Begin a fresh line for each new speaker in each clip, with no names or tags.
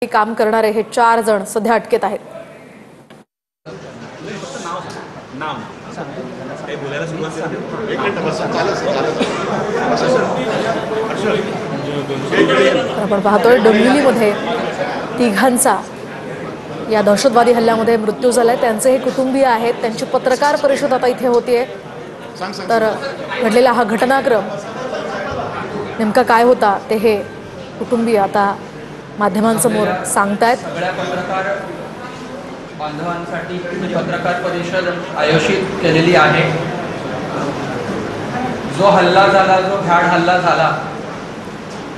काम करणारे हे 4 जण सध्या अटकेत आहेत। आपण पाहतोय डोंबिवलीमध्ये तिघांचा या दहशतवादी हल्ल्यामध्ये मृत्यू झालाय। त्यांचे हे कुटुंबीय आहेत। त्यांची पत्रकार परिषद आता इथे होतीये। तर घडलेला हा घटनाक्रम नेमका काय होता ते हे कुटुंबीय आता माध्यमांसमोर सांगतायत।
सगळ्या पत्रकार बांधवांसाठी पत्रकार परिषद आयोजित केलेली आहे। जो हल्ला झाला, जो भ्याड हल्ला झाला,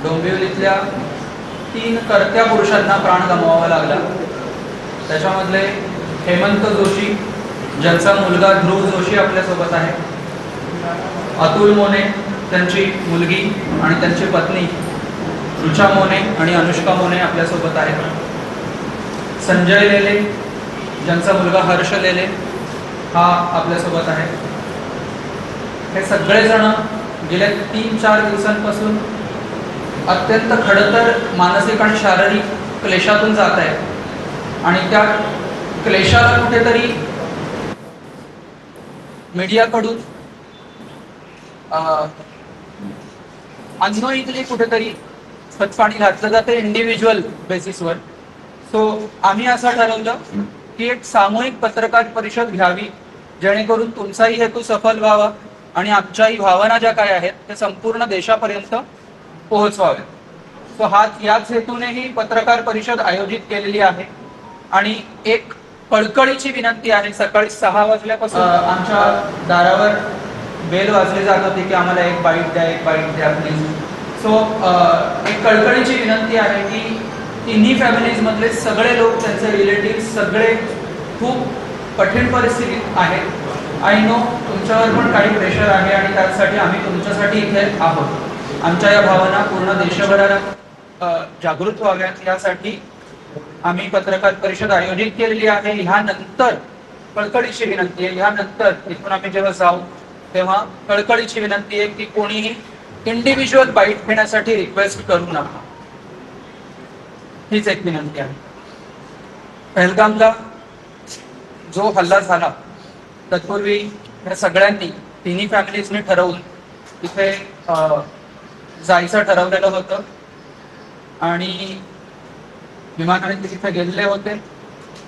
डोंबिवलीतल्या 3 कर्त्या पुरुषांना प्राण गमवावा लागला। त्याच्यामधले हेमंत जोशी, ज्यांचा मुलगा ध्रुव जोशी आपल्यासोबत आहे, अतुल मोने, त्यांची मुलगी आणि त्यांची पत्नी रुचा मोने आणि अनुष्का मोने आपल्यासोबत आहेत। संजय लेले, ज्यांचा मुलगा हर्ष लेले हा आपल्यासोबत आहे। हे सगळेजण गेल्या 3-4 दिवसांपासून अत्यंत खडतर मानसिक आणि शारीरिक क्लेशातून जात आहेत आणि त्या क्लेशाला कुठेतरी मीडियाकडून अननोइंगली कुठेतरी खतपाणी घातलं जाते इंडिव्हिज्युअल बेसिसवर। सो आम्ही असं ठरवलं की एक सामूहिक पत्रकार परिषद घ्यावी, जेणेकरून तुमचाही हेतू सफल व्हावा आणि आमच्याही भावना ज्या काय आहेत ते संपूर्ण देशापर्यंत पोहोचवावे। सो याच हेतूने ही पत्रकार परिषद आयोजित केलेली आहे। आणि एक कळकळीची विनंती आहे, सकाळी 6 वाजल्यापासून आमच्या दारावर बेल वाजली जात होती की आम्हाला एक बाईट द्या, एक बाईट द्या प्लीज। सो एक कळकळीची विनंती आहे की तिन्ही फॅमिलीज मधले सगळे लोक, त्यांचे रिलेटिव्ह सगळे खूप कठीण परिस्थितीत आहेत। आय नो तुमच्यावर पण काही प्रेशर आहे आणि त्यासाठी आम्ही तुमच्यासाठी इथे आहोत। आमच्या या भावना पूर्ण देशभराला जागृत व्हाव्यात यासाठी आम्ही पत्रकार परिषद आयोजित केलेली आहे। ह्यानंतर कळकळीची विनंती आहे, ह्यानंतर इथून आम्ही जेव्हा जाऊ तेव्हा कळकळीची विनंती आहे की कोणीही इंडिव्हिज्युअल बाईट घेण्यासाठी रिक्वेस्ट करू नका, हीच एक विनंती आहे। पहलगामला जो हल्ला झाला तत्पूर्वी या सगळ्यांनी, तिन्ही फॅमिलीजने ठरवून तिथे जायचं ठरवलेलं होतं आणि विमानाने तिथे गेलेले होते।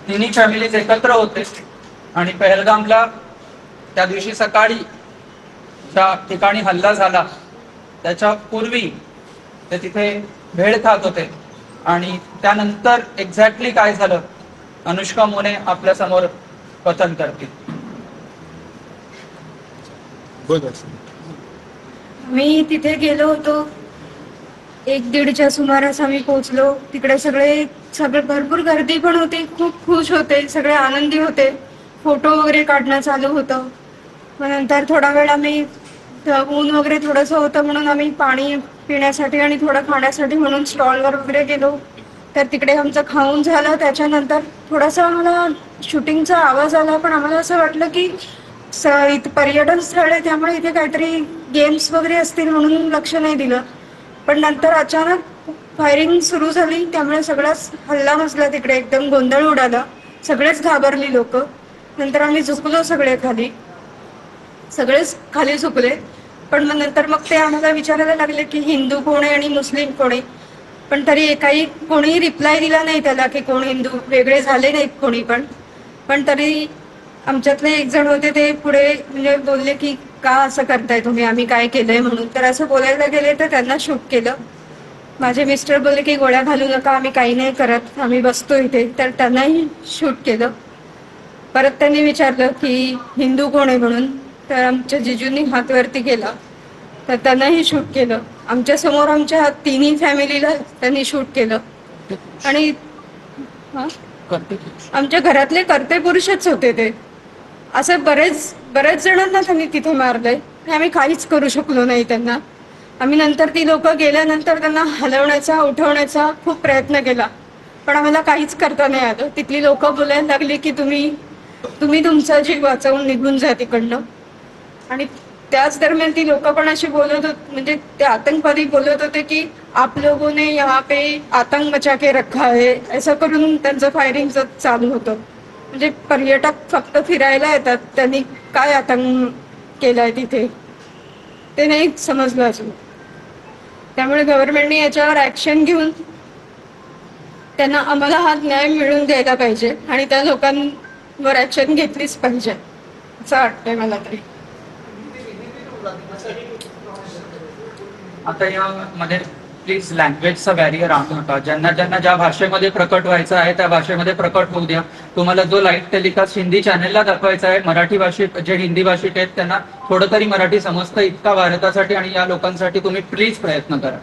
तिन्ही फॅमिलीज एकत्र होते आणि पहलगामला त्या दिवशी सकाळी ज्या ठिकाणी हल्ला झाला त्याच्या पूर्वी ते तिथे भेळ खात होते आणि त्यानंतर एक्झॅक्टली काय झालं अनुष्का मोने आपल्या समोर कथन करतील।
मी तिथे गेलो होतो, 1-1:30च्या सुमारास आम्ही पोहोचलो। तिकडे सगळे भरपूर गर्दी पण होती, खूप खुश होते, सगळे आनंदी होते, फोटो वगैरे काढणं चालू होतं। मग नंतर थोडा वेळ आम्ही ऊन वगैरे थोडंसं होतं म्हणून आम्ही पाणी पिण्यासाठी आणि थोडं खाण्यासाठी म्हणून स्टॉलवर वगैरे गेलो। तर तिकडे आमचं खाऊन झालं। त्याच्यानंतर थोडासा आम्हाला शूटिंगचा आवाज आला, पण आम्हाला असं वाटलं की पर्यटन स्थळ आहे त्यामुळे इथे काहीतरी गेम्स वगैरे असतील म्हणून लक्ष नाही दिलं। पण नंतर अचानक फायरिंग सुरू झाली, त्यामुळे सगळाच हल्ला मचला तिकडे, एकदम गोंधळ उडाला, सगळेच घाबरली लोक। नंतर आम्ही झुकलो सगळे खाली, सगळेच खाली झुकले। पण नंतर ते आम्हाला विचारायला लागले की हिंदू कोण आहे आणि मुस्लिम कोण आहे, पण तरी कोणीही रिप्लाय दिला नाही त्याला की कोण हिंदू, वेगळे झाले नाहीत कोणी पण तरी आमच्यातले एक जण होते ते पुढे म्हणजे बोलले की का असं करताय तुम्ही, आम्ही काय केलंय म्हणून। तर असं बोलायला गेले तर त्यांना शूट केलं। माझे मिस्टर बोलले की गोळ्या घालू नका, आम्ही काही नाही करत, आम्ही बसतो इथे, तर त्यांनाही शूट केलं। परत त्यांनी विचारलं की हिंदू कोण आहे म्हणून, तर आमच्या जिजूंनी हात वरती केला, तर त्यांनाही शूट केलं। आमच्या समोर आमच्या तिन्ही फॅमिलीला त्यांनी शूट केलं आणि आमच्या घरातले कर्ते पुरुषच होते ते। असं बरेच जणांना त्यांनी तिथे मारलंय, आम्ही काहीच करू शकलो नाही त्यांना। आम्ही नंतर ती लोक गेल्यानंतर त्यांना हलवण्याचा, उठवण्याचा खूप प्रयत्न केला, पण आम्हाला काहीच करता नाही आलं। तिथली लोक बोलायला लागली की तुम्ही तुमचा जीव वाचवून निघून जा तिकडनं। आणि त्याच दरम्यान ती लोक पण अशी बोलत होत, म्हणजे ते आतंकवादी बोलत होते की आप लोगों ने यहाँ पे आतंक मचा के रखा है, असं करून त्यांचं फायरिंग चालू होतं. म्हणजे पर्यटक फक्त फिरायला येतात, त्यांनी काय आतंक केलाय तिथे ते नाही समजलं अजून. त्यामुळे गव्हर्नमेंटने याच्यावर ऍक्शन घेऊन त्यांना आम्हाला हा न्याय मिळवून द्यायला पाहिजे आणि त्या लोकांवर ऍक्शन घेतलीच पाहिजे असं वाटतंय मला तरी.
आता यामध्ये प्लीज लँग्वेजचा बॅरियर आणू नका. ज्यांना ज्यांना ज्या भाषेमध्ये प्रकट व्हायचं आहे त्या भाषेमध्ये प्रकट होऊ द्या. तुम्हाला जो लाईव्ह टेलिकास्ट हिंदी चॅनेलला दाखवायचा आहे, मराठी भाषिक जे हिंदी भाषिक आहेत त्यांना थोडं तरी मराठी समजतं इतका भारतासाठी आणि या लोकांसाठी तुम्ही प्लीज प्रयत्न करा.